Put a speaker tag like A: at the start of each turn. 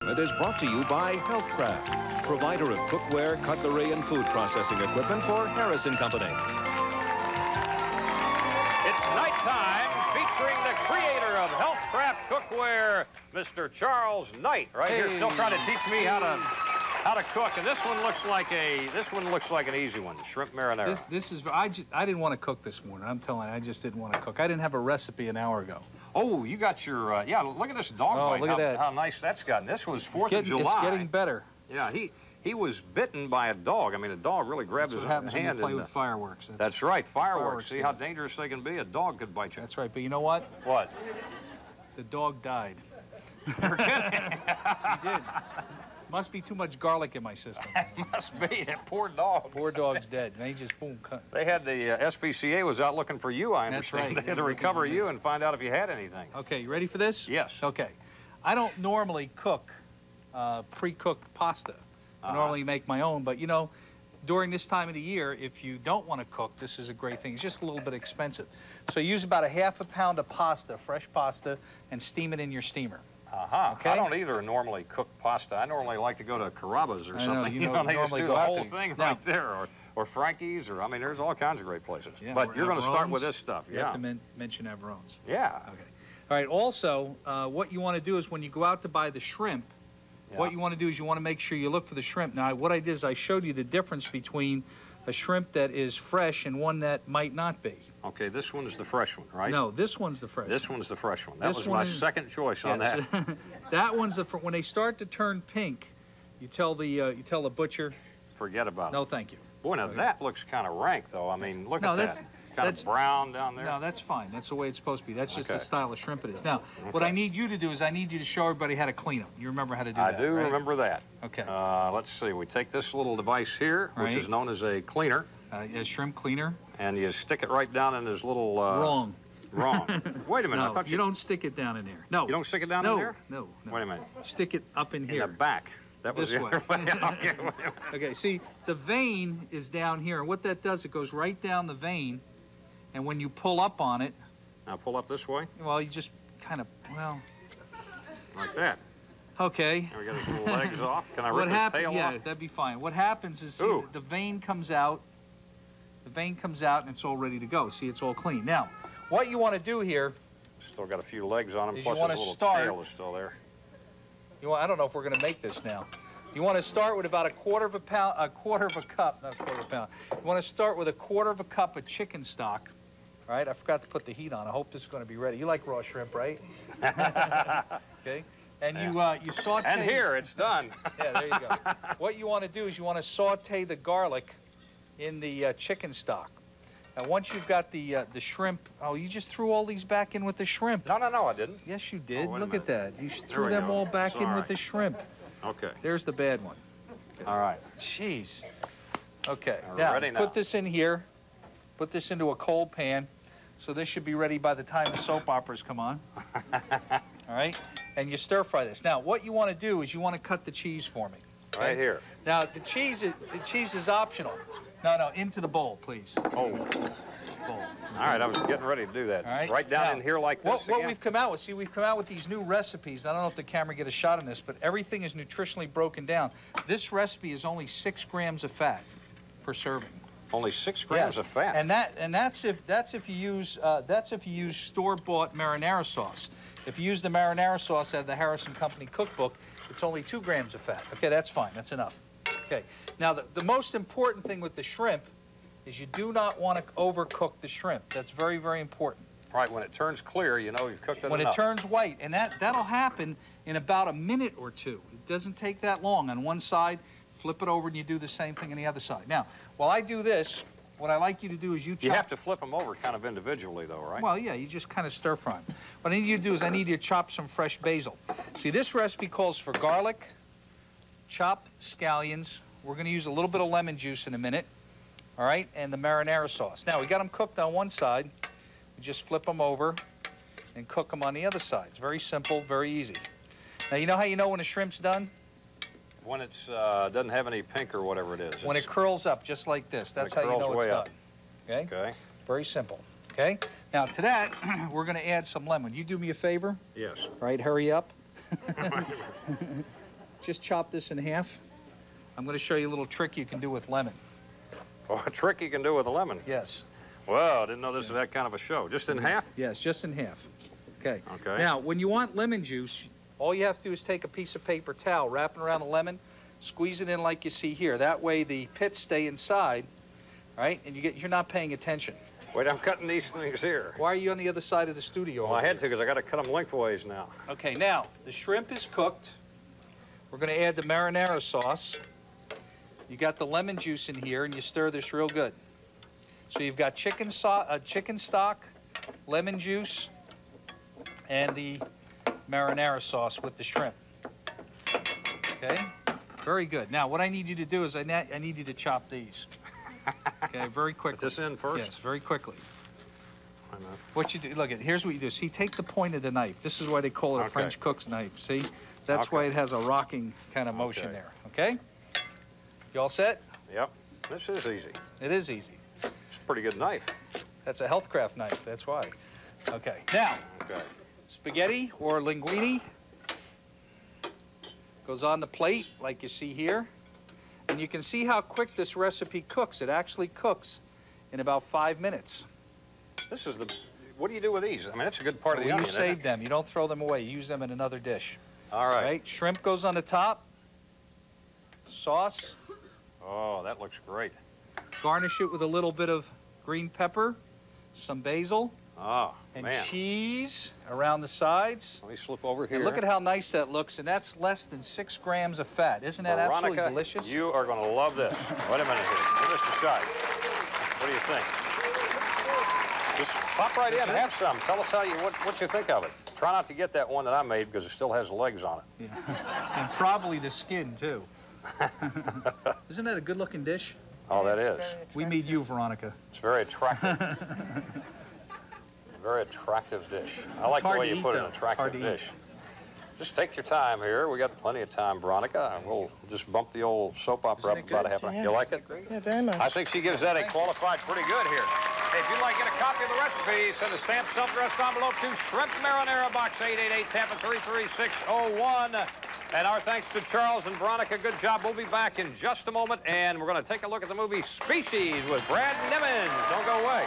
A: It is brought to you by Healthcraft, provider of cookware, cutlery, and food processing equipment for Harrison Company.
B: It's nighttime, featuring the creator of Healthcraft Cookware, Mr. Charles Knight, right here, still trying to teach me how to cook. And this one looks like an easy one, the shrimp marinara.
C: I didn't want to cook this morning. I'm telling you, I just didn't want to cook. I didn't have a recipe an hour ago.
B: Oh, you got your, yeah, look at this dog bite.
C: Look at that.
B: How nice that's gotten. This was 4th of July.
C: It's getting better.
B: Yeah, he was bitten by a dog. I mean, a dog really grabbed his hand.
C: That's what happens when you play with fireworks.
B: That's right, fireworks. See how dangerous they can be? A dog could bite you.
C: That's right, but you know what?
B: What?
C: The dog died.
B: You're kidding.
C: He did. Must be too much garlic in my system.
B: Must be. That poor dog.
C: Poor dog's dead. They just, boom, cut.
B: They had the SPCA was out looking for you, I understand.
C: That's right.
B: They had to recover you and find out if you had anything.
C: Okay, you ready for this?
B: Yes.
C: Okay. I don't normally cook pre-cooked pasta. I normally make my own, but you know, during this time of the year, if you don't want to cook, this is a great thing. It's just a little bit expensive. So use about a ½ pound of pasta, fresh pasta, and steam it in your steamer. Okay?
B: I don't either normally cook pasta. I normally like to go to Carrabba's or something.
C: You know,
B: they just do the whole thing
C: now,
B: right there, or Frankie's, or I mean, there's all kinds of great places.
C: Yeah,
B: but you're going to start with this stuff.
C: You have to mention Averone's.
B: Yeah.
C: Okay. All right. Also, what you want to do is when you go out to buy the shrimp, what you want to do is you want to make sure you look for the shrimp. Now, what I did is I showed you the difference between a shrimp that is fresh and one that might not be.
B: Okay, this one's the fresh one, right?
C: No, this one's the fresh one.
B: This one's the fresh one. That was my second choice on that.
C: That one's the when they start to turn pink, you tell the butcher.
B: Forget about it.
C: No, thank you.
B: Boy, now that looks kind of rank, though. I mean, look at that. Kind of brown down there.
C: No, that's fine. That's the way it's supposed to be. That's just the style of shrimp it is. Now, what I need you to do is I need you to show everybody how to clean them. You remember how to do that,
B: I do remember that.
C: Okay.
B: Let's see. We take this little device here, which is known as a cleaner.
C: A shrimp cleaner.
B: And you stick it right down in this little...
C: Wrong.
B: Wrong. Wait a minute.
C: No,
B: I thought
C: you don't stick it down in there. No.
B: You don't stick it down in there?
C: No.
B: Wait a minute.
C: Stick it up in here.
B: In the back. That was
C: this
B: the
C: way.
B: other way. Okay,
C: okay, see, the vein is down here. And what that does, it goes right down the vein. And when you pull up on it...
B: Now pull up this way?
C: Well, you just kind of,
B: like that.
C: Okay.
B: And we got his little legs off. Can I rip his tail off?
C: Yeah, that'd be fine. What happens is, see, the vein comes out. The vein comes out, and it's all ready to go. See, it's all clean. Now, what you want to do here...
B: Still got a few legs on him, plus
C: his
B: little tail is still there.
C: I don't know if we're going to make this now. You want to start with about a quarter of a cup, not a quarter of a pound. You want to start with a quarter of a cup of chicken stock. All right, I forgot to put the heat on. I hope this is going to be ready. You like raw shrimp, right? Okay. And you saute.
B: And here, it's done.
C: Yeah, there you go. What you want to do is you want to saute the garlic in the chicken stock. Now, once you've got the shrimp, you just threw all these back in with the shrimp.
B: No, I didn't.
C: Yes, you did. Look at that. You threw them all back in with the shrimp.
B: Okay.
C: There's the bad one.
B: All right.
C: Jeez. Okay.
B: Now,
C: put this in here. Put this into a cold pan. So this should be ready by the time the soap operas come on. All right? And you stir fry this. Now, what you want to do is you want to cut the cheese for me. Okay?
B: Right here.
C: Now, the cheese is optional. No, into the bowl, please.
B: Oh.
C: Bowl.
B: All right, I was getting ready to do that.
C: All right.
B: Right down in here like this
C: What we've come out with, see, we've come out with these new recipes. I don't know if the camera get a shot on this, but everything is nutritionally broken down. This recipe is only 6 grams of fat per serving.
B: Only 6 grams of fat.
C: And that's if you use store-bought marinara sauce. If you use the marinara sauce out of the Harrison Company cookbook, it's only 2 grams of fat. Okay, that's fine. That's enough. Okay. Now, the most important thing with the shrimp is you do not want to overcook the shrimp. That's very, very important.
B: Right, when it turns clear, you know you've cooked it enough.
C: When it turns white, and that'll happen in about a minute or two. It doesn't take that long. On one side, flip it over, and you do the same thing on the other side. Now, while I do this, what I like you to do is you chop...
B: You have to flip them over kind of individually, though, right?
C: Well, yeah, you just kind of stir fry them. What I need you to do is I need you to chop some fresh basil. See, this recipe calls for garlic, chopped scallions. We're going to use a little bit of lemon juice in a minute, all right, and the marinara sauce. Now, we got them cooked on one side. We just flip them over and cook them on the other side. It's very simple, very easy. Now, you know how you know when a shrimp's done?
B: When it doesn't have any pink or whatever it is.
C: When it curls up, just like this. That's how you know it's done. Okay?
B: Okay.
C: Very simple. Okay? Now, to that, we're going to add some lemon. You do me a favor?
B: Yes.
C: Right, hurry up. just chop this in half. I'm going to show you a little trick you can do with lemon.
B: Oh, a trick you can do with a lemon.
C: Yes.
B: Well, I didn't know this was that kind of a show. Just in half?
C: Yes, just in half. Okay.
B: Okay.
C: Now, when you want lemon juice, all you have to do is take a piece of paper towel, wrap it around the lemon, squeeze it in like you see here. That way the pits stay inside, right? And you're not paying attention.
B: Wait, I'm cutting these things here.
C: Why are you on the other side of the studio?
B: Well, I had to because I got to cut them lengthways now.
C: Okay, now, the shrimp is cooked. We're going to add the marinara sauce. You got the lemon juice in here, and you stir this real good. So you've got chicken stock, lemon juice, and the marinara sauce with the shrimp. Okay, very good. Now, what I need you to do is I need you to chop these. Okay, very quickly.
B: Put this in first?
C: Yes, very quickly.
B: I know.
C: What you do, look, here's what you do. See, take the point of the knife. This is why they call it a French cook's knife. See, that's why it has a rocking kind of motion there. Okay? You all set?
B: Yep. This is easy.
C: It is easy.
B: It's a pretty good knife.
C: That's a Healthcraft knife. That's why. Okay. Now, spaghetti or linguine goes on the plate like you see here. And you can see how quick this recipe cooks. It actually cooks in about 5 minutes.
B: This is the... What do you do with these? I mean, that's a good part of the onion.
C: You save them. You don't throw them away. You use them in another dish.
B: All right.
C: Right? Shrimp goes on the top. Sauce.
B: Oh, that looks great.
C: Garnish it with a little bit of green pepper, some basil, and cheese around the sides.
B: Let me slip over here.
C: And look at how nice that looks, and that's less than 6 grams of fat. Isn't that absolutely delicious?
B: You are going to love this. Wait a minute here. Give this a shot. What do you think? Just pop right in, have some. Tell us what you think of it. Try not to get that one that I made because it still has legs on it.
C: Yeah. And probably the skin, too. Isn't that a good-looking dish?
B: Oh, that is.
C: We meet you, Veronica.
B: It's very attractive. Very attractive dish. I like the way you put an attractive dish. Just take your time here. We got plenty of time, Veronica. We'll just bump the old soap opera up about a half an hour. You like it?
D: Yeah, very much.
B: I think she gives that a qualified pretty good here. Hey, if you'd like to get a copy of the recipe, send a stamped self-addressed envelope to Shrimp Marinara, Box 888, Tampa 33601. And our thanks to Charles and Veronica. Good job. We'll be back in just a moment, and we're going to take a look at the movie Species with Brad Nimmons. Don't go away.